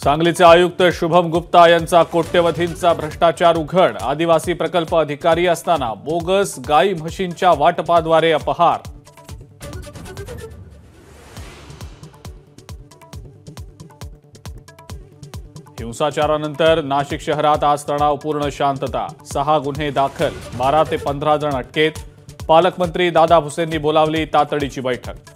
सांगलीचे आयुक्त शुभम गुप्ता यांचा कोट्यवधींचा भ्रष्टाचार उघड। आदिवासी प्रकल्प अधिकारी असताना बोगस गाई म्हशींच्या वाटपाद्वारे अपहार। हिंसाचारानंतर नाशिक शहरात आज तणावपूर्ण शांतता। 6 गुन्हे दाखल, 12 ते 15 जण अटकेत। पालकमंत्री दादा भुसेंनी बोलावली तातडीची बैठक।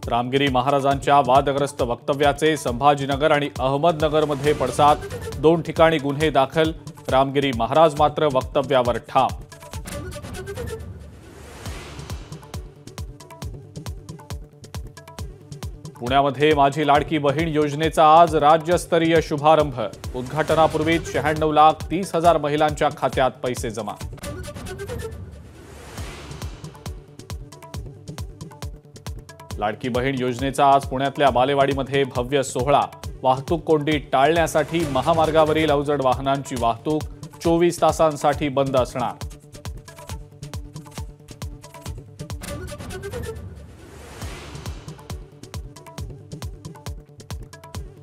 रामगिरी महाराजांच्या वादग्रस्त वक्तव्याचे संभाजीनगर आणि अहमदनगरमध्ये पडसाद। 2 ठिकाणी गुन्हे दाखल। रामगिरी महाराज मात्र वक्तव्यावर ठाम। पुण्यामध्ये माझी लाडकी बहीण योजनेचा आज राज्यस्तरीय शुभारंभ। उद्घाटनापूर्वीच 96,30,000 महिलांच्या खात्यात पैसे जमा। लाडकी बहीण योजनेचा आज पुण्यातल्या बालेवाडीमध्ये भव्य सोहळा। वाहतूक कोंडी टाळण्यासाठी महामार्गावरील अवजड वाहनांची वाहतूक 24 तासांसाठी बंद असणार।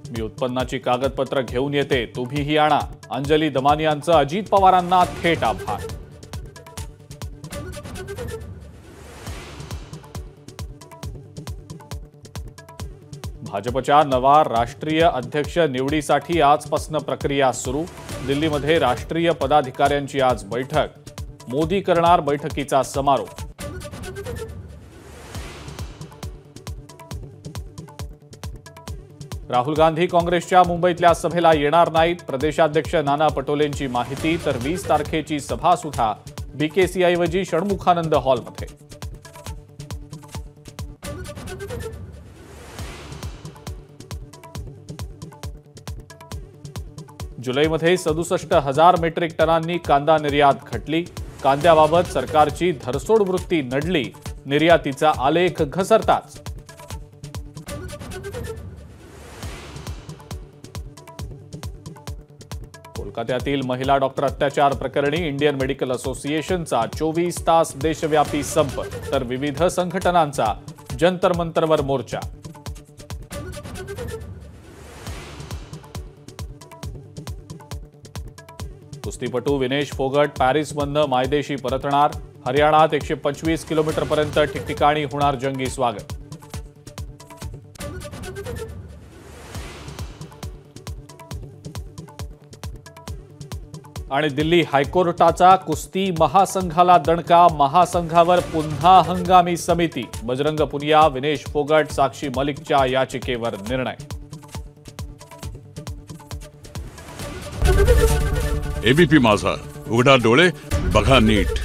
मी उत्पन्नाची कागदपत्र घेऊन येते, तुम्हीही आणा। अंजली दमानियांचं अजित पवारांना थेट आभार। भाजपच्या नवा राष्ट्रीय अध्यक्ष निवडीसाठी आजपासून प्रक्रिया सुरू। दिल्लीमध्ये राष्ट्रीय पदाधिकाऱ्यांची आज बैठक। मोदी करणार बैठकीचा समारोप। राहुल गांधी काँग्रेसच्या मुंबईतल्या सभेला येणार नाहीत। प्रदेशाध्यक्ष नाना पटोलेंची माहिती। तर 20 तारखेची सभा सुद्धा बीकेसी ऐवजी षण्मुखानंद हॉलमध्ये। जुलैमध्ये 67,000 मेट्रिक टनांनी कांदा निर्यात घटली। कांद्याबाबत सरकारची धरसोड वृत्ती नडली। निर्यातीचा आलेख घसरताच कोलकात्यातील महिला डॉक्टर अत्याचार प्रकरणी इंडियन मेडिकल असोसिएशनचा 24 तास देशव्यापी संप। तर विविध संघटनांचा जंतर मंतरवर मोर्चा। कुस्तीपटू विनेश फोगट पॅरिसमधनं मायदेशी परतणार। हरियाणात 125 किलोमीटरपर्यंत ठिकठिकाणी होणार जंगी स्वागत। आणि दिल्ली हायकोर्टाचा कुस्ती महासंघाला दणका। महासंघावर पुन्हा हंगामी समिती। बजरंग पुनिया, विनेश फोगट, साक्षी मलिकच्या याचिकेवर निर्णय। एबीपी माझा, उघडा डोळे बघा नीट।